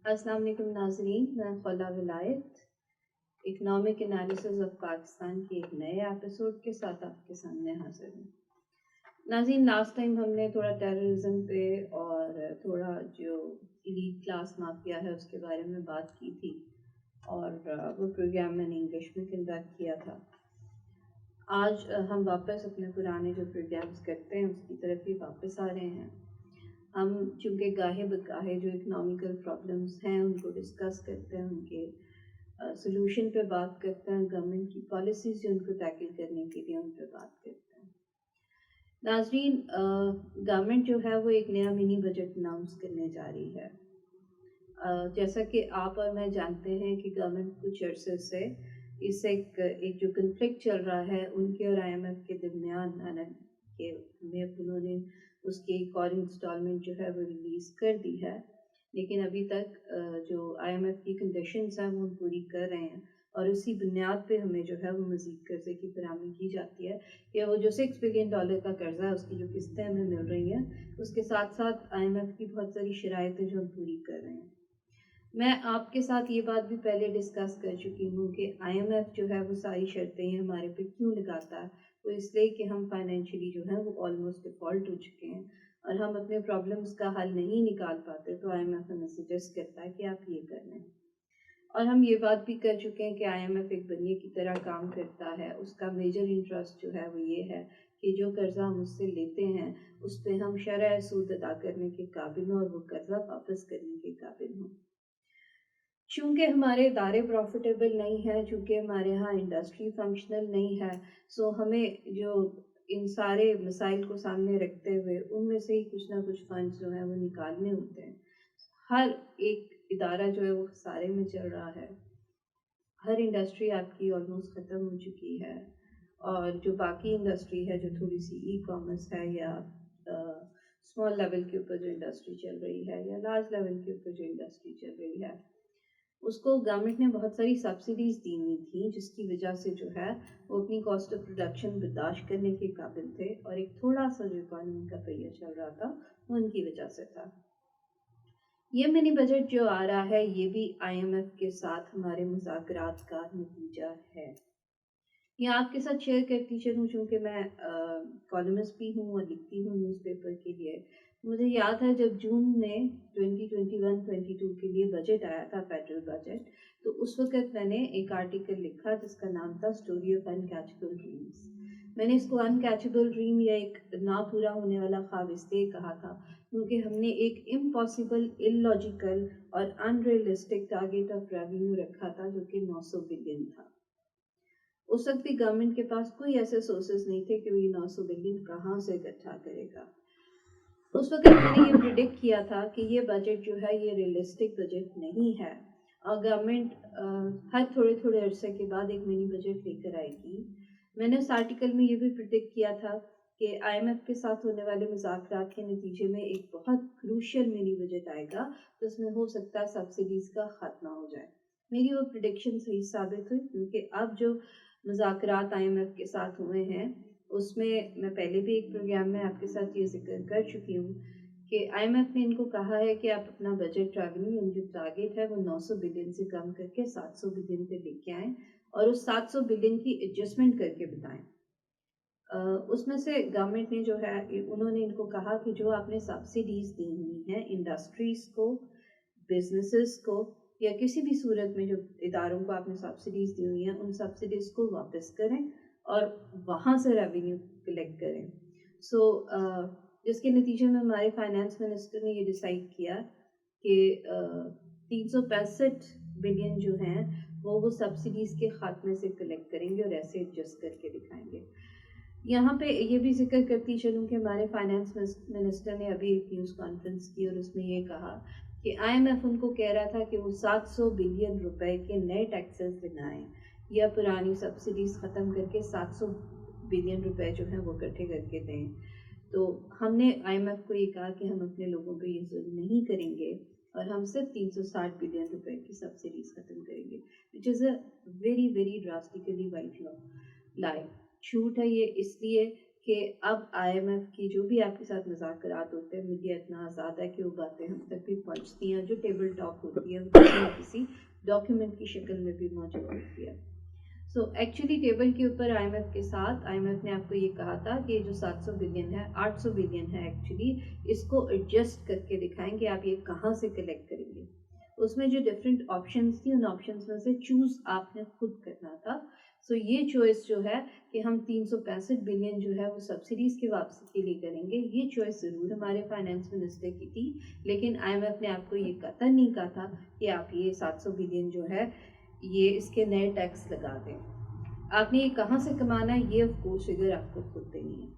السلام علیکم ناظرین، میں خلا ولایت اکنامک انالیسز آف پاکستان کے ایک نئے ایپیسوڈ کے ساتھ آپ کے سامنے حاضر ہوں۔ ناظرین، لاسٹ ٹائم ہم نے تھوڑا ٹیررزم پہ اور تھوڑا جو ایلیٹ کلاس مافیا ہے اس کے بارے میں بات کی تھی، اور وہ پروگرام میں نے انگلش میں کنڈکٹ کیا تھا۔ آج ہم واپس اپنے پرانے جو پروگرامز کرتے ہیں اس کی طرف ہی واپس آ رہے ہیں۔ ہم چونکہ گاہے بگاہے جو اکنامیکل پرابلمس ہیں ان کو ڈسکس کرتے ہیں، ان کے سلوشن پہ بات کرتے ہیں، گورنمنٹ کی پالیسیز جو ان کو ٹیکل کرنے کے لیے ان پہ بات کرتے ہیں۔ ناظرین، گورنمنٹ جو ہے وہ ایک نیا منی بجٹ اناؤنس کرنے جا رہی ہے۔ جیسا کہ آپ اور میں جانتے ہیں کہ گورنمنٹ کچھ عرصے سے اس ایک جو کنفلکٹ چل رہا ہے ان کے اور IMF کے درمیان، کہ انہوں نے اس کی ایک اور انسٹالمنٹ جو ہے وہ ریلیز کر دی ہے، لیکن ابھی تک جو IMF کی کنڈیشنز ہیں وہ ہم پوری کر رہے ہیں، اور اسی بنیاد پہ ہمیں جو ہے وہ مزید قرضے کی فراہمی کی جاتی ہے کہ وہ جو $6 بلین کا قرضہ ہے اس کی جو قسطیں ہمیں مل رہی ہیں اس کے ساتھ ساتھ IMF کی بہت ساری شرائطیں جو ہم پوری کر رہے ہیں۔ میں آپ کے ساتھ یہ بات بھی پہلے ڈسکس کر چکی ہوں کہ IMF جو ہے وہ ساری شرطیں ہمارے پہ کیوں لگاتا ہے، تو اس لیے کہ ہم فائنینشلی جو ہے وہ آلموسٹ ڈیفالٹ ہو چکے ہیں اور ہم اپنے پرابلمس کا حل نہیں نکال پاتے، تو IMF ہمیں سجیسٹ کرتا ہے کہ آپ یہ کر لیں۔ اور ہم یہ بات بھی کر چکے ہیں کہ IMF ایک بنیے کی طرح کام کرتا ہے، اس کا میجر انٹرسٹ جو ہے وہ یہ ہے کہ جو قرضہ ہم اس سے لیتے ہیں اس پہ ہم شرح سود ادا کرنے کے قابل ہوں اور وہ قرضہ واپس کرنے کے قابل ہوں۔ چونکہ ہمارے ادارے پروفیٹیبل نہیں ہیں، چونکہ ہمارے ہاں انڈسٹری فنکشنل نہیں ہے، سو ہمیں جو ان سارے مسائل کو سامنے رکھتے ہوئے ان میں سے ہی کچھ نہ کچھ فنڈز جو ہیں وہ نکالنے ہوتے ہیں۔ ہر ایک ادارہ جو ہے وہ خسارے میں چل رہا ہے، ہر انڈسٹری آپ کی آلموسٹ ختم ہو چکی ہے، اور جو باقی انڈسٹری ہے جو تھوڑی سی ای کامرس ہے یا اسمال لیول کے اوپر جو انڈسٹری چل رہی ہے یا لارج لیول کے اوپر جو انڈسٹری چل رہی ہے، اس کو گورنمنٹ نے بہت ساری سبسڈیز دی ہوئی تھیں، جس کی وجہ سے جو ہے وہ اپنی کاسٹ آف پروڈکشن برداشت کرنے کے قابل تھے، اور ایک تھوڑا سا جو اکانومی کا پہیہ چل رہا تھا وہ ان کی وجہ سے تھا۔ یہ منی بجٹ جو آ رہا ہے یہ بھی IMF کے ساتھ ہمارے مذاکرات کا نتیجہ ہے۔ یہ آپ کے ساتھ شیئر کرتی چلوں، چونکہ میں کالمسٹ بھی ہوں اور لکھتی ہوں نیوز پیپر کے لیے۔ مجھے یاد ہے جب جون میں 2021-22 کے لیے بجٹ آیا تھا، فیڈرل بجٹ، تو اس وقت میں نے ایک آرٹیکل لکھا جس کا نام تھا اسٹوری آف انکیچبل ڈریمز۔ میں نے اس کو انکیچبل ڈریم یا ایک نہ پورا ہونے والا خواب اس لیے کہا تھا کیونکہ ہم نے ایک امپاسبل، اللاجیکل اور انریلسٹک ٹارگیٹ آف ریونیو رکھا تھا جو کہ 900 بلین تھا۔ اس وقت بھی گورنمنٹ کے پاس کوئی ایسے سورسز نہیں تھے کہ وہ یہ 900 بلین کہاں سے اکٹھا کرے گا۔ اس وقت میں نے یہ پریڈکٹ کیا تھا کہ یہ بجٹ جو ہے یہ ریئلسٹک بجٹ نہیں ہے، اور گورنمنٹ ہر تھوڑے تھوڑے عرصے کے بعد ایک منی بجٹ لے کر آئے گی۔ میں نے اس آرٹیکل میں یہ بھی پریڈکٹ کیا تھا کہ IMF کے ساتھ ہونے والے مذاکرات کے نتیجے میں ایک بہت کروشل منی بجٹ آئے گا جس میں ہو سکتا ہے سبسڈیز کا خاتمہ ہو جائے۔ میری وہ پریڈکشن صحیح ثابت ہوئی، کیونکہ اب جو مذاکرات IMF کے ساتھ ہوئے ہیں اس میں پہلے بھی ایک پروگرام میں آپ کے ساتھ یہ ذکر کر چکی ہوں کہ IMF نے ان کو کہا ہے کہ آپ اپنا بجٹ ریونیو جو ٹارگیٹ ہے وہ 900 بلین سے کم کر کے 700 بلین پہ لے کے آئیں، اور اس 700 بلین کی ایڈجسٹمنٹ کر کے بتائیں۔ اس میں سے گورنمنٹ نے جو ہے انہوں نے ان کو کہا کہ جو آپ نے سبسڈیز دی ہوئی ہیں انڈسٹریز کو، بزنسز کو، یا کسی بھی صورت میں جو اداروں کو آپ نے سبسڈیز دی ہوئی ہیں ان سبسڈیز کو واپس کریں اور وہاں سے ریونیو کلیکٹ کریں۔ جس کے نتیجے میں ہمارے فائنانس منسٹر نے یہ ڈیسائیڈ کیا کہ 365 بلین جو ہیں وہ سبسڈیز کے خاتمے سے کلیکٹ کریں گے اور ایسے ایڈجسٹ کر کے دکھائیں گے۔ یہاں پہ یہ بھی ذکر کرتی چلوں کہ ہمارے فائنانس منسٹر نے ابھی ایک نیوز کانفرنس کی اور اس میں یہ کہا کہ IMF ان کو کہہ رہا تھا کہ وہ 700 بلین روپے کے نئے ٹیکسز لگائیں یا پرانی سبسڈیز ختم کر کے 700 بلین روپے جو ہیں وہ اکٹھے کر کے دیں۔ تو ہم نے IMF کو یہ کہا کہ ہم اپنے لوگوں پہ یہ ظلم نہیں کریں گے اور ہم صرف 360 بلین روپے کی سبسڈیز ختم کریں گے، which is a very very drastically white lie۔ جھوٹ ہے یہ اس لیے کہ اب IMF کی جو بھی آپ کے ساتھ مذاکرات ہوتے ہیں، میڈیا اتنا آزاد ہے کہ وہ باتیں ہم تک بھی پہنچتی ہیں، جو ٹیبل ٹاک ہوتی ہے وہ کسی نہ کسی ڈاکیومنٹ کی شکل میں بھی موجود ہوتی ہے. سو ایکچولی ٹیبل کے اوپر IMF کے ساتھ IMF نے آپ کو یہ کہا تھا کہ جو 700 بلین ہے 800 بلین ہے ایکچولی، اس کو ایڈجسٹ کر کے دکھائیں کہ آپ یہ کہاں سے کلیکٹ کریں گے. اس میں جو ڈفرینٹ آپشنز تھی ان آپشنز میں سے چوز آپ نے خود کرنا تھا. سو یہ چوائس جو ہے کہ ہم 365 بلین جو ہے وہ سبسڈیز کی واپسی کے لیے کریں گے، یہ چوائس ضرور ہمارے فائنانس منسٹر کی تھی، لیکن IMF نے آپ کو یہ قطعاً نہیں کہا تھا کہ آپ یہ 700 بلین جو ہے یہ اس کے نئے ٹیکس لگا دیں. آپ نے یہ کہاں سے کمانا ہے یہ آف کورس فگر آپ کو خود دینی ہے.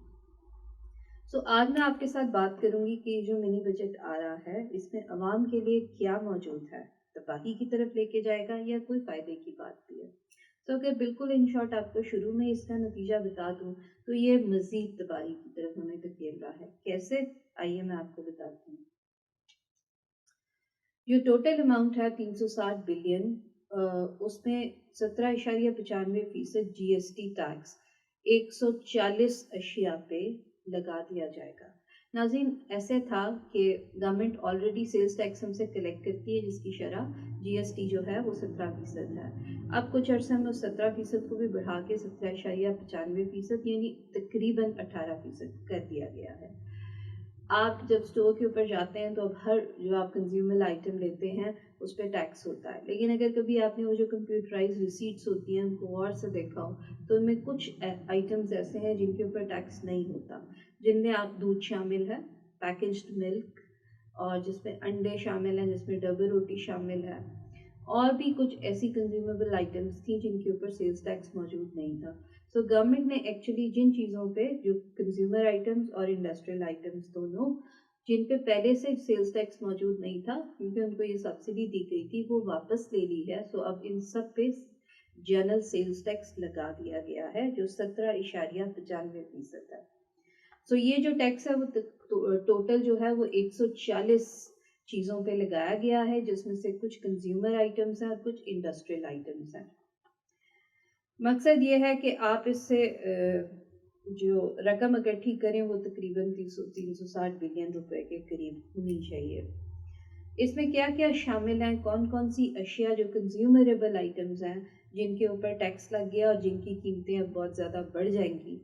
سو آج میں آپ کے ساتھ بات کروں گی کہ جو منی بجٹ آ رہا ہے اس میں عوام کے لیے کیا موجود ہے، تباہی کی طرف لے کے جائے گا یا کوئی فائدے کی بات بھی ہے. تو اگر بالکل ان شارٹ آپ کو شروع میں اس کا نتیجہ بتا دوں تو یہ مزید تباہی کی طرف ہمیں دھکیل رہا ہے. کیسے؟ آئیے میں آپ کو بتاتی ہوں. جو ٹوٹل اماؤنٹ ہے 360 بلین، اس میں 17.95% GST ٹیکس 140 اشیاء پہ لگا دیا جائے گا. ناظرین ایسے تھا کہ گورنمنٹ آلریڈی سیلز ٹیکس ہم سے کلیکٹ کرتی ہے جس کی شرح GST جو ہے وہ 17% ہے. اب کچھ عرصے میں اس 17% کو بھی بڑھا کے 17.95% یعنی تقریباً 18% کر دیا گیا ہے. آپ جب اسٹور کے اوپر جاتے ہیں تو اب ہر جو آپ کنزیومر آئٹم لیتے ہیں اس پہ ٹیکس ہوتا ہے، لیکن اگر کبھی آپ نے وہ جو کمپیوٹرائز ریسیٹس ہوتی ہیں ان کو غور سے دیکھا ہو تو ان میں کچھ آئٹمز ایسے ہیں جن کے اوپر ٹیکس نہیں ہوتا، جن میں آپ دودھ شامل ہے، پیکجڈ ملک، اور جس میں انڈے شامل ہیں، جس میں ڈبل روٹی شامل ہے، اور بھی کچھ ایسی کنزیومیبل آئٹمز تھیں جن کے اوپر سیلز ٹیکس موجود نہیں تھا. سو گورنمنٹ نے ایکچولی جن چیزوں پہ جو کنزیومر آئٹمز اور انڈسٹریل آئٹمز دونوں جن پہ پہلے سے سیلز ٹیکس موجود نہیں تھا کیونکہ ان کو یہ سبسڈی دی گئی تھی وہ واپس لے لی ہے. سو اب ان سب پہ جنرل سیلز ٹیکس لگا دیا گیا ہے جو 17.95% ہے. سو یہ جو ٹیکس ہے وہ ٹوٹل جو ہے وہ 140 چیزوں پہ لگایا گیا ہے، جس میں سے کچھ کنزیومر آئٹمز ہیں اور کچھ انڈسٹریل آئٹمز ہیں. مقصد یہ ہے کہ آپ اس سے جو رقم اکٹھی کریں وہ تقریباً 360 بلین روپے کے قریب ہونی چاہیے. اس میں کیا کیا شامل ہیں، کون کون سی اشیاء جو کنزیومریبل آئٹمز ہیں جن کے اوپر ٹیکس لگ گیا اور جن کی قیمتیں اب بہت زیادہ بڑھ جائیں گی،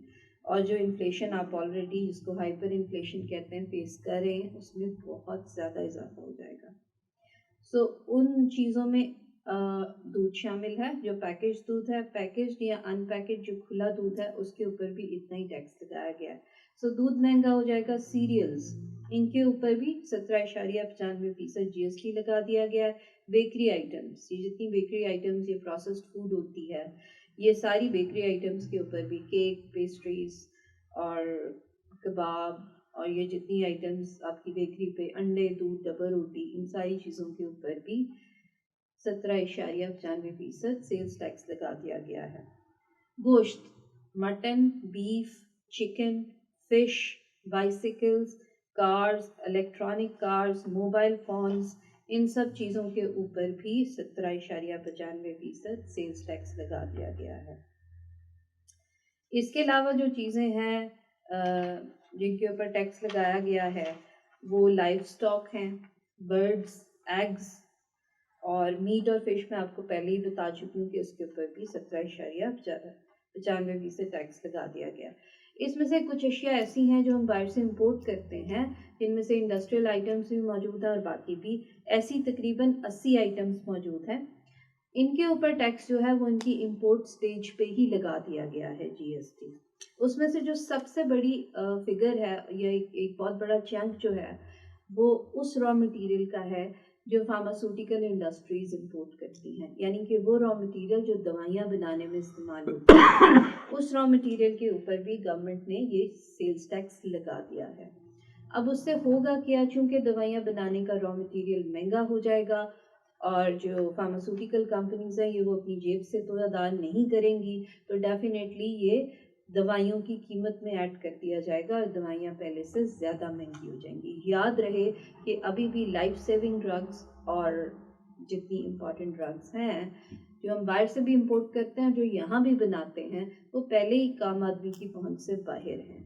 اور جو انفلیشن آپ آلریڈی جس کو ہائپر انفلیشن کہتے ہیں فیس کر رہے ہیں اس میں بہت زیادہ اضافہ ہو جائے گا. سو ان چیزوں میں دودھ شامل ہے، جو پیکج دودھ ہے، پیکجڈ یا ان پیکج جو کھلا دودھ ہے اس کے اوپر بھی اتنا ہی ٹیکس لگایا گیا ہے. سو دودھ مہنگا ہو جائے گا. سیریلز ان کے اوپر بھی 17.95% GST لگا دیا گیا ہے. بیکری آئٹمس، یہ جتنی بیکری آئٹمس یہ پروسیسڈ فوڈ ہوتی ہے یہ ساری بیکری آئٹمس کے اوپر بھی کیک، پیسٹریز اور کباب اور یہ جتنی آئٹمس آپ کی بیکری پہ انڈے، دودھ، ڈبل روٹی، ان ساری چیزوں کے اوپر بھی 17.95% سیلز ٹیکس لگا دیا گیا ہے. گوشت، mutton, beef, chicken, fish, bicycles, cars, electronic cars, mobile phones, ان سب چیزوں کے اوپر بھی 17.95% سیلز ٹیکس لگا دیا گیا ہے. اس کے علاوہ جو چیزیں ہیں جن کے اوپر ٹیکس لگایا گیا ہے وہ لائف سٹاک ہیں، برڈز، ایگز، اور میٹ اور فش میں آپ کو پہلے ہی بتا چکی ہوں کہ اس کے اوپر بھی 17.95% ٹیکس لگا دیا گیا. اس میں سے کچھ اشیاء ایسی ہیں جو ہم باہر سے امپورٹ کرتے ہیں جن میں سے انڈسٹریل آئٹمس بھی موجود ہیں اور باقی بھی ایسی تقریباً 80 آئٹمس موجود ہیں. ان کے اوپر ٹیکس جو ہے وہ ان کی امپورٹ سٹیج پہ ہی لگا دیا گیا ہے GST. اس میں سے جو سب سے بڑی فگر ہے یا ایک بہت بڑا چنک جو ہے وہ اس را مٹیریل کا ہے جو فارماسوٹیکل انڈسٹریز امپورٹ کرتی ہیں، یعنی کہ وہ را مٹیریل جو دوائیاں بنانے میں استعمال ہوتی ہے اس را مٹیریل کے اوپر بھی گورنمنٹ نے یہ سیلز ٹیکس لگا دیا ہے. اب اس سے ہوگا کیا، چونکہ دوائیاں بنانے کا را مٹیریل مہنگا ہو جائے گا اور جو فارماسوٹیکل کمپنیز ہیں یہ وہ اپنی جیب سے تو ادا نہیں کریں گی، تو ڈیفینیٹلی یہ دوائیوں کی قیمت میں ایڈ کر دیا جائے گا اور دوائیاں پہلے سے زیادہ مہنگی ہو جائیں گی. یاد رہے کہ ابھی بھی لائف سیونگ ڈرگس اور جتنی امپورٹنٹ ڈرگس ہیں جو ہم باہر سے بھی امپورٹ کرتے ہیں جو یہاں بھی بناتے ہیں وہ پہلے ہی عام آدمی کی پہنچ سے باہر ہیں.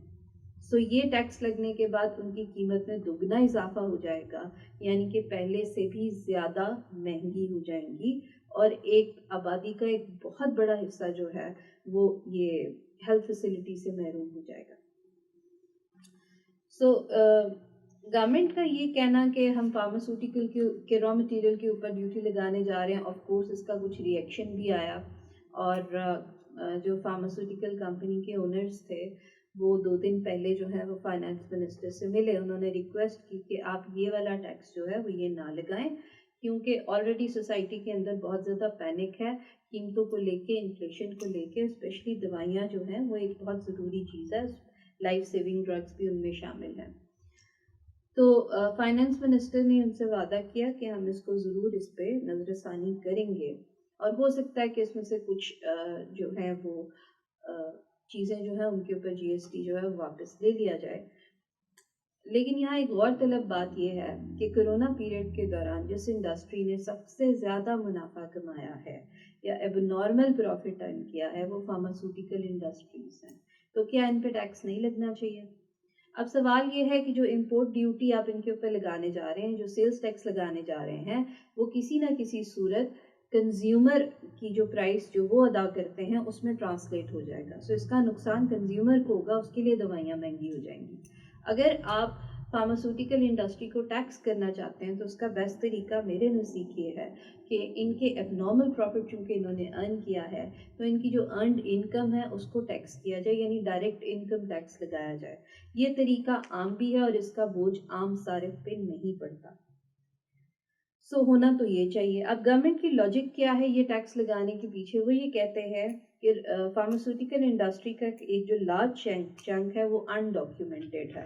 سو یہ ٹیکس لگنے کے بعد ان کی قیمت میں دگنا اضافہ ہو جائے گا، یعنی کہ پہلے سے بھی زیادہ مہنگی ہو جائیں گی، اور ایک آبادی کا ایک بہت بڑا حصہ جو ہے وہ یہ ہیلتھ فیسلٹی سے محروم ہو جائے گا۔ سو گورنمنٹ کا یہ کہنا کہ ہم فارماسیوٹیکل کے را مٹیریل کے اوپر ڈیوٹی لگانے جا رہے ہیں، آف کورس اس کا کچھ ری ایکشن بھی آیا، اور جو فارماسیوٹیکل کمپنی کے اونرز تھے وہ 2 دن پہلے جو ہے وہ فائنانس منسٹر سے ملے، انہوں نے ریکویسٹ کی کہ آپ یہ والا ٹیکس جو ہے وہ یہ نہ لگائیں، کیونکہ آلریڈی سوسائٹی کے اندر بہت زیادہ پینک ہے قیمتوں کو لے کے، انفلیشن کو لے کے، اسپیشلی دوائیاں جو ہیں وہ ایک بہت ضروری چیز ہے، لائف سیونگ ڈرگس بھی ان میں شامل ہیں۔ تو فائنانس منسٹر نے ان سے وعدہ کیا کہ ہم اس کو ضرور اس پہ نظر ثانی کریں گے، اور ہو سکتا ہے کہ اس میں سے کچھ جو ہیں وہ چیزیں جو ہیں ان کے اوپر جی ایس ٹی جو ہے واپس لے لیا جائے۔ لیکن یہاں ایک غور طلب بات یہ ہے کہ کرونا پیریڈ کے دوران جس انڈسٹری نے سب سے زیادہ منافع کمایا ہے یا اب نارمل پروفٹ ارن کیا ہے وہ فارماسیوٹیکل انڈسٹریز ہیں، تو کیا ان پہ ٹیکس نہیں لگنا چاہیے؟ اب سوال یہ ہے کہ جو امپورٹ ڈیوٹی آپ ان کے اوپر لگانے جا رہے ہیں، جو سیلز ٹیکس لگانے جا رہے ہیں، وہ کسی نہ کسی صورت کنزیومر کی جو پرائس جو وہ ادا کرتے ہیں اس میں ٹرانسلیٹ ہو جائے گا، سو اس کا نقصان کنزیومر کو ہوگا، اس کے لیے دوائیاں مہنگی ہو جائیں گی۔ اگر آپ فارماسیوٹیکل انڈسٹری کو ٹیکس کرنا چاہتے ہیں تو اس کا بیسٹ طریقہ میرے نزدیک یہ ہے کہ ان کے اب نارمل پروفٹ چونکہ انہوں نے ارن کیا ہے تو ان کی جو ارنڈ انکم ہے اس کو ٹیکس کیا جائے، یعنی ڈائریکٹ انکم ٹیکس لگایا جائے۔ یہ طریقہ عام بھی ہے اور اس کا بوجھ عام صارف پہ نہیں پڑتا۔ سو ہونا تو یہ چاہیے۔ اب گورنمنٹ کی لاجک کیا ہے یہ ٹیکس لگانے کے پیچھے؟ وہ یہ کہتے ہیں کہ فارماسیوٹیکل انڈسٹری کا ایک جو لارج چنک ہے وہ انڈاکیومنٹڈ ہے،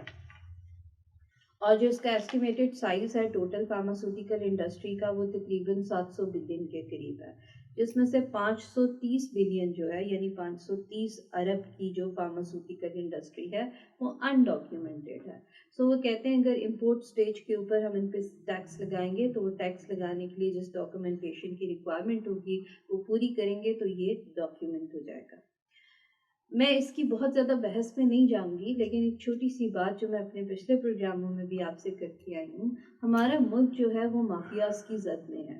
اور جو اس کا ایسٹیمیٹڈ سائز ہے ٹوٹل فارماسیوٹیکل انڈسٹری کا وہ تقریباً 700 بلین کے قریب ہے، جس میں سے 530 بلین جو ہے یعنی 530 ارب کی جو فارماسیوٹیکل انڈسٹری ہے وہ انڈاکیومنٹڈ ہے۔ سو وہ کہتے ہیں اگر امپورٹ سٹیج کے اوپر ہم ان پہ ٹیکس لگائیں گے تو وہ ٹیکس لگانے کے لیے جس ڈاکیومنٹیشن کی ریکوائرمنٹ ہوگی وہ پوری کریں گے تو یہ ڈاکیومنٹ ہو جائے گا۔ میں اس کی بہت زیادہ بحث میں نہیں جاؤں گی، لیکن ایک چھوٹی سی بات جو میں اپنے پچھلے پروگراموں میں بھی آپ سے کرتی آئی ہوں، ہمارا ملک جو ہے وہ مافیاز کی زد میں ہے۔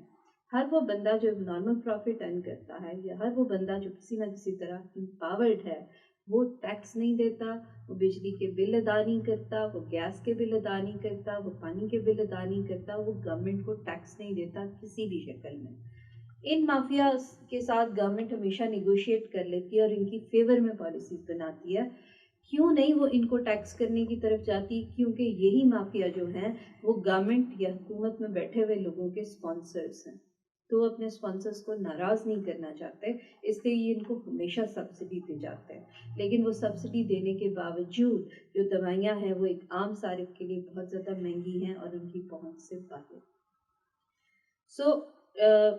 ہر وہ بندہ جو نارمل پروفٹ ارن کرتا ہے یا ہر وہ بندہ جو کسی نہ کسی طرح امپاورڈ ہے وہ ٹیکس نہیں دیتا، وہ بجلی کے بل ادا نہیں کرتا، وہ گیس کے بل ادا نہیں کرتا، وہ پانی کے بل ادا نہیں کرتا، وہ گورنمنٹ کو ٹیکس نہیں دیتا کسی بھی شکل میں۔ ان مافیا کے ساتھ گورنمنٹ ہمیشہ نیگوشیٹ کر لیتی ہے اور ان کی فیور میں پالیسیز بناتی ہے۔ کیوں نہیں وہ ان کو ٹیکس کرنے کی طرف جاتی؟ کیونکہ یہی مافیا جو ہیں وہ گورنمنٹ یا حکومت میں بیٹھے ہوئے لوگوں کے سپانسرز ہیں، تو وہ اپنے سپانسرز کو ناراض نہیں کرنا چاہتے، اس لیے یہ ان کو ہمیشہ سبسڈی دے جاتے ہیں۔ لیکن وہ سبسڈی دینے کے باوجود جو دوائیاں ہیں وہ ایک عام صارف کے لیے بہت زیادہ مہنگی ہیں اور ان کی پہنچ سے باہر۔ سو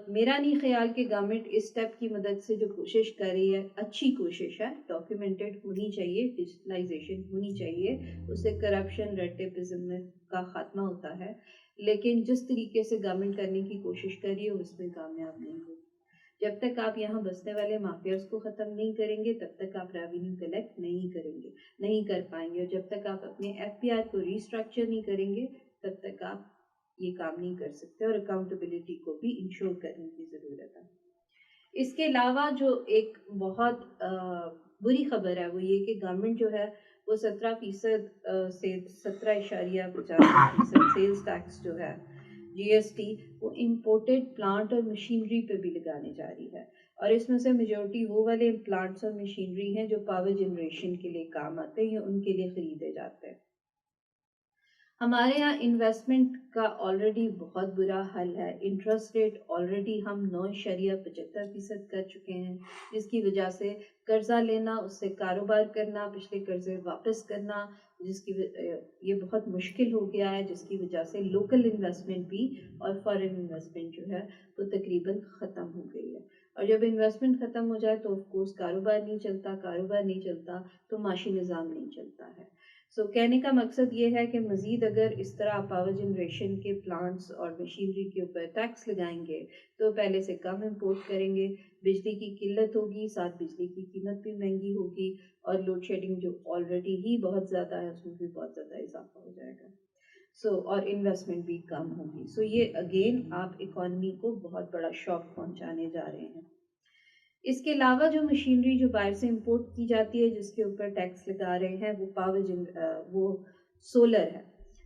میرا نہیں خیال کہ گورنمنٹ اس اسٹیپ کی مدد سے جو کوشش کر رہی ہے اچھی کوشش ہے، ڈاکیومنٹڈ ہونی چاہیے، ڈیجیٹلائزیشن ہونی چاہیے، اس سے کرپشن ریڈ ٹیپزم کا خاتمہ ہوتا ہے، لیکن جس طریقے سے گورنمنٹ کرنے کی کوشش کر رہی ہے اس میں کامیاب نہیں ہوگی۔ جب تک آپ یہاں بسنے والے مافیاز کو ختم نہیں کریں گے تب تک آپ ریونیو کلیکٹ نہیں کریں گے، نہیں کر پائیں گے، اور جب تک آپ اپنے ایف پی آر کو ریسٹرکچر نہیں کریں گے تب تک آپ یہ کام نہیں کر سکتے، اور اکاؤنٹیبلٹی کو بھی انشور کرنے کی ضرورت ہے۔ اس کے علاوہ جو ایک بہت بری خبر ہے وہ یہ کہ گورنمنٹ جو ہے وہ 17% سے 17.85% سیلز ٹیکس جو ہے جی ایس ٹی وہ امپورٹڈ پلانٹ اور مشینری پہ بھی لگانے جا رہی ہے، اور اس میں سے میجورٹی وہ والے پلانٹس اور مشینری ہیں جو پاور جنریشن کے لیے کام آتے ہیں یا ان کے لیے خریدے جاتے ہیں۔ ہمارے یہاں انویسٹمنٹ کا آلریڈی بہت برا حل ہے، انٹرسٹ ریٹ آلریڈی ہم 9.75% کر چکے ہیں، جس کی وجہ سے قرضہ لینا، اس سے کاروبار کرنا، پچھلے قرضے واپس کرنا یہ بہت مشکل ہو گیا ہے، جس کی وجہ سے لوکل انویسٹمنٹ بھی اور فارن انویسٹمنٹ جو ہے وہ تقریباً ختم ہو گئی ہے، اور جب انویسٹمنٹ ختم ہو جائے تو آف کورس کاروبار نہیں چلتا، کاروبار نہیں چلتا تو معاشی نظام نہیں چلتا ہے۔ کہنے کا مقصد یہ ہے کہ مزید اگر اس طرح پاور جنریشن کے پلانٹس اور مشینری کے اوپر ٹیکس لگائیں گے تو پہلے سے کم امپورٹ کریں گے، بجلی کی قلت ہوگی، ساتھ بجلی کی قیمت بھی مہنگی ہوگی، اور لوڈ شیڈنگ جو آلریڈی ہی بہت زیادہ ہے اس میں بھی بہت زیادہ اضافہ ہو جائے گا، اور انویسٹمنٹ بھی کم ہوگی۔ یہ اگین آپ اکانومی کو بہت بڑا شاک پہنچانے جا رہے ہیں۔ اس کے علاوہ جو مشینری جو باہر سے امپورٹ کی جاتی ہے جس کے اوپر ٹیکس لگا رہے ہیں وہ سولر ہے۔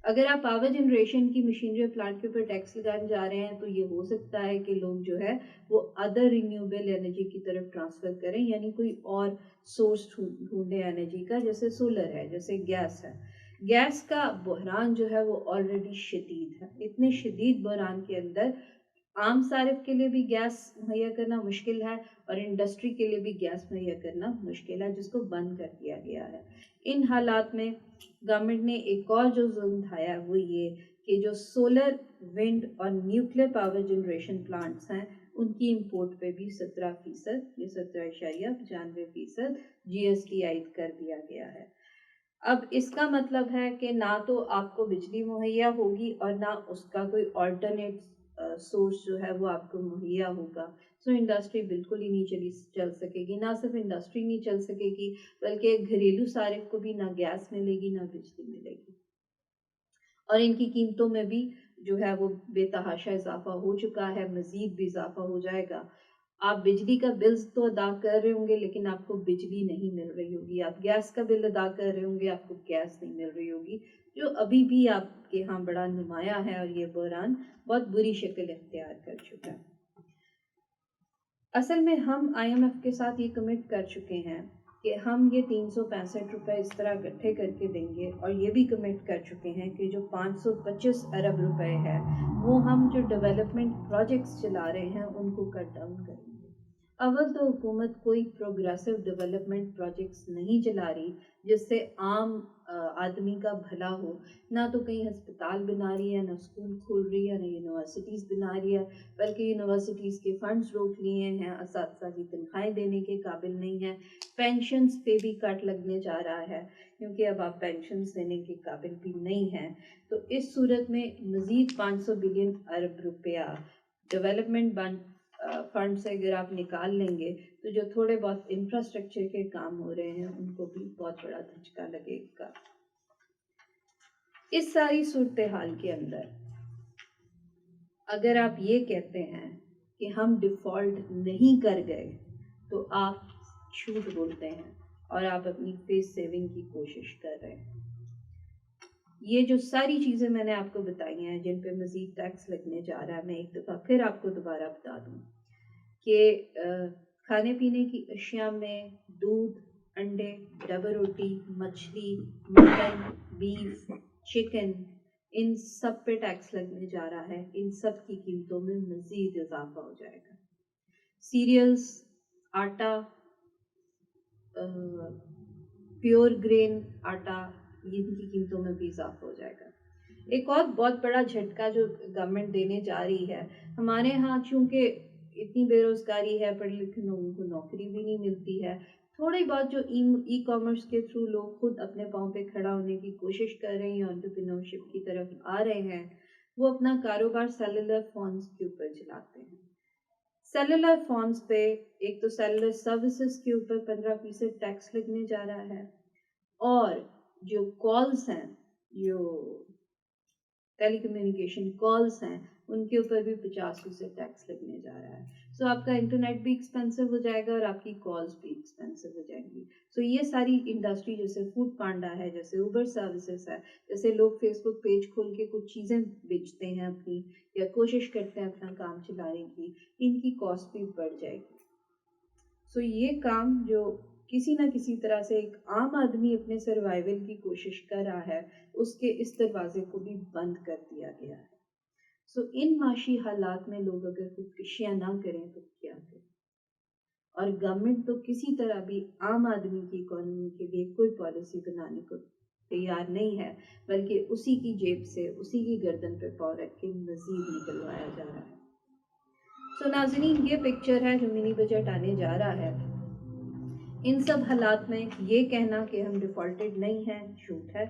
اگر آپ پاور جنریشن کی مشینری اور پلانٹ کے اوپر ٹیکس لگانے جا رہے ہیں تو یہ ہو سکتا ہے کہ لوگ جو ہے وہ ادر رینیویبل انرجی کی طرف ٹرانسفر کریں، یعنی کوئی اور سورس ڈھونڈیں انرجی کا، جیسے سولر ہے، جیسے گیس ہے۔ گیس کا بحران جو ہے وہ آلریڈی شدید ہے۔ اتنے شدید بحران کے اندر عام صارف کے لیے بھی گیس مہیا کرنا مشکل ہے اور انڈسٹری کے لیے بھی گیس مہیا کرنا مشکل ہے، جس کو بند کر دیا گیا ہے۔ ان حالات میں گورنمنٹ نے ایک اور جو ظلم ڈھایا ہے وہ یہ کہ جو سولر، ونڈ اور نیوکلیر پاور جنریشن پلانٹس ہیں ان کی امپورٹ پہ بھی 17% یا 17.95% جی ایس ٹی عائد کر دیا گیا ہے۔ اب اس کا مطلب ہے کہ نہ تو آپ کو بجلی مہیا ہوگی اور نہ اس کا کوئی آلٹرنیٹ سورس جو ہے وہ آپ کو مہیا ہوگا۔ انڈسٹری بالکل ہی نہیں چل سکے گی۔ نہ صرف انڈسٹری نہیں چل سکے گی بلکہ گھریلو صارف کو بھی نہ گیس ملے گی نہ بجلی ملے گی، اور ان کی قیمتوں میں بھی جو ہے وہ بے تحاشا اضافہ ہو چکا ہے، مزید بھی اضافہ ہو جائے گا۔ آپ بجلی کا بل تو ادا کر رہے ہوں گے لیکن آپ کو بجلی نہیں مل رہی ہوگی، آپ گیس کا بل ادا کر رہے ہوں گے آپ کو گیس نہیں مل رہی ہوگی، جو ابھی بھی آپ کے ہاں بڑا نمایاں ہے، اور یہ بحران بہت بری شکل اختیار کر چکا ہے۔ اصل میں ہم آئی ایم ایف کے ساتھ یہ کمٹ کر چکے ہیں کہ ہم یہ 365 روپے اس طرح اکٹھے کر کے دیں گے، اور یہ بھی کمٹ کر چکے ہیں کہ جو 525 ارب روپے ہے وہ ہم جو ڈیولپمنٹ پروجیکٹس چلا رہے ہیں ان کو کٹ ڈاؤن کریں گے۔ اول تو حکومت کوئی پروگریسو ڈیولپمنٹ پروجیکٹس نہیں چلا رہی جس سے عام آدمی کا بھلا ہو، نہ تو کہیں ہسپتال بنا رہی ہے، نہ اسکول کھول رہی ہے، نہ یونیورسٹیز بنا رہی ہے، بلکہ یونیورسٹیز کے فنڈز روک لیے ہیں، اساتذہ کی تنخواہیں دینے کے قابل نہیں ہیں، پینشنز پہ بھی کٹ لگنے جا رہا ہے کیونکہ اب آپ پینشنز دینے کے قابل بھی نہیں ہیں۔ تو اس صورت میں مزید 500 بلین ارب روپیہ ڈیولپمنٹ فنڈ سے اگر آپ نکال لیں گے تو جو تھوڑے بہت انفراسٹرکچر کے کام ہو رہے ہیں ان کو بھی بہت بڑا دھچکا لگے گا۔ اس ساری صورتحال کے اندر اگر آپ یہ کہتے ہیں کہ ہم ڈیفالٹ نہیں کر گئے تو آپ جھوٹ بولتے ہیں اور آپ اپنی فیس سیونگ کی کوشش کر رہے ہیں۔ یہ جو ساری چیزیں میں نے آپ کو بتائی ہیں جن پہ مزید ٹیکس لگنے جا رہا ہے، میں ایک دفعہ پھر آپ کو دوبارہ بتا دوں کہ کھانے پینے کی اشیاء میں دودھ، انڈے، ڈبل روٹی، مچھلی، مٹن، بیف، چکن، ان سب پہ ٹیکس لگنے جا رہا ہے۔ ان سب کی قیمتوں میں مزید اضافہ ہو جائے گا۔ سیریلز، آٹا، پیور گرین آٹا، ان کی قیمتوں میں بھی اضافہ ہو جائے گا۔ ایک اور بہت بڑا جھٹکا جو گورنمنٹ دینے جا رہی ہے، ہمارے ہاں چونکہ اتنی بے روزگاری ہے، پڑھے لکھے لوگوں کو نوکری بھی نہیں ملتی ہے، تھوڑی بہت جو ای کامرس کے تھرو لوگ خود اپنے پاؤں پہ کھڑا ہونے کی کوشش کر رہے ہیں، انٹرپرینورشپ کی طرف آ رہے ہیں، وہ اپنا کاروبار سیلولر فونز کے اوپر چلاتے ہیں۔ سیلولر فونز پہ ایک تو سیلولر سروسز کے اوپر 15% ٹیکس لگنے جا رہا ہے، اور جو کالز ہیں، جو ٹیلی کمیونیکیشن کالز ہیں، ان کے اوپر بھی 50% ٹیکس لگنے جا رہا ہے۔ آپ کا انٹرنیٹ بھی ایکسپینسو ہو جائے گا اور آپ کی کالز بھی ایکسپینسو ہو جائیں گی۔ یہ ساری انڈسٹری جیسے فوڈ پانڈا ہے، جیسے اوبر سروسز ہے، جیسے لوگ فیس بک پیج کھول کے کچھ چیزیں بیچتے ہیں اپنی، یا کوشش کرتے ہیں اپنا کام چلانے کی، ان کی کاسٹ بھی بڑھ جائے گی۔ یہ کام جو کسی نہ کسی طرح سے ایک عام آدمی اپنے سروائیول کی کوشش کر رہا ہے، اس کے اس دروازے کو بھی بند کر دیا گیا ہے۔ ان معاشی حالات میں لوگ اگر خودکشیاں نہ کریں تو کیا کریں؟ اور گورنمنٹ تو کسی طرح بھی عام آدمی کی اکانومی کے لیے کوئی پالیسی بنانے کو تیار نہیں ہے، بلکہ اسی کی جیب سے، اسی کی گردن پہ پاؤں رکھ کے مزید نکلوایا جا رہا ہے۔ ناظرین، یہ پکچر ہے جو منی بجٹ آنے جا رہا ہے۔ ان سب حالات میں یہ کہنا کہ ہم ڈیفالٹڈ نہیں ہیں جھوٹ ہے.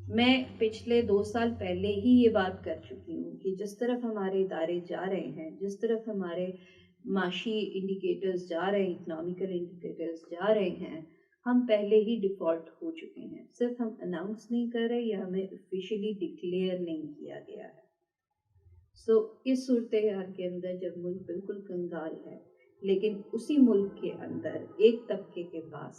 میں پچھلے 2 سال پہلے ہی یہ بات کر چکی ہوں کہ جس طرف ہمارے ادارے جا رہے ہیں، جس طرف ہمارے معاشی انڈیکیٹرز جا رہے ہیں، اکنامیکل انڈیکیٹرز جا رہے ہیں، ہم پہلے ہی ڈیفالٹ ہو چکے ہیں. صرف ہم اناؤنس نہیں کر رہے یا ہمیں آفیشیلی ڈکلیئر نہیں کیا گیا ہے. سو اس صورتحال کے اندر جب ملک بالکل کنگال ہے، لیکن اسی ملک کے اندر ایک طبقے کے پاس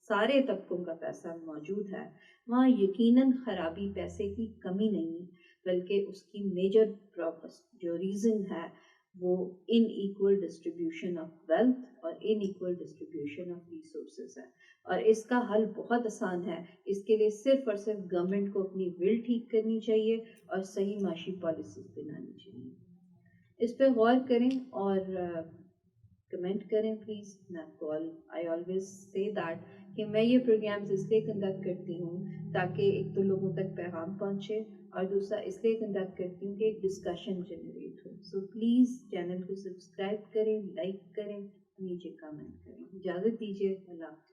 سارے طبقوں کا پیسہ موجود ہے، وہاں یقیناً خرابی پیسے کی کمی نہیں، بلکہ اس کی میجر جو ریزن ہے وہ ان ایکول ڈسٹریبیوشن آف ویلتھ اور ان ایکول ڈسٹریبیوشن آف ریسورسز ہے. اور اس کا حل بہت آسان ہے. اس کے لیے صرف اور صرف گورنمنٹ کو اپنی ول ٹھیک کرنی چاہیے اور صحیح معاشی پالیسیز بنانی چاہیے. اس پہ غور کریں اور کمنٹ کریں please. I always say that کہ میں یہ پروگرامز اس لیے کنڈکٹ کرتی ہوں تاکہ ایک تو لوگوں تک پیغام پہنچے، اور دوسرا اس لیے کنڈکٹ کرتی ہوں کہ ایک discussion generate who. So please channel کو سبسکرائب کریں، لائک کریں، نیچے کمنٹ کریں. اجازت دیجیے. اللہ حافظ.